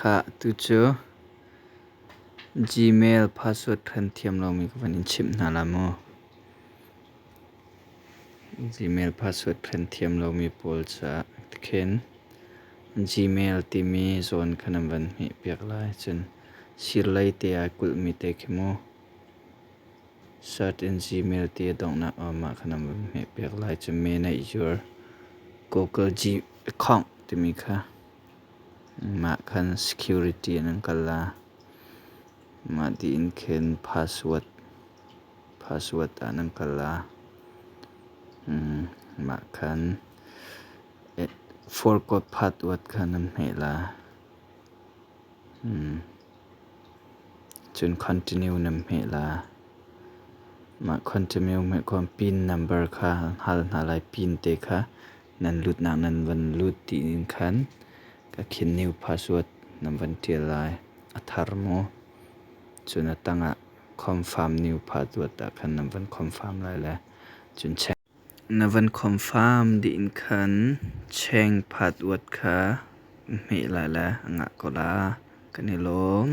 ค่ะตุเจอ Gmail password คันเทียมเรามีกับวันนี้ชิมนาละโม Gmail password คันเทียมเรามีโพลจะเข็น Gmail ที่มีโซนขนมวันมีเปียกลายจนสิไลเตียกุลมีเตกโม Search in Gmail เตียดองนักออกมาขนมวันมีเปียกลายจน manage your Google G account ที่มีค่ะมาคัน security นั่นกันละมาดีนเข็น password อันนั้นกันละมาคันforgot password คันนั้นให้ละจน continue นำให้ละมา continue หมายความ pin number ค่ะหัลอะไร pin เตค่ะนั้นลุดนักนั้นวันลุดตีนคันก็เขียน new password นำวันเทียลายอัฐารโมจนตั้งconfirm new password คันนำวัน confirm ลายแล้วจนนำวัน confirm ดีนคัน change password ค่ะไม่ลายแล้วงะก็ละกันนี่ลง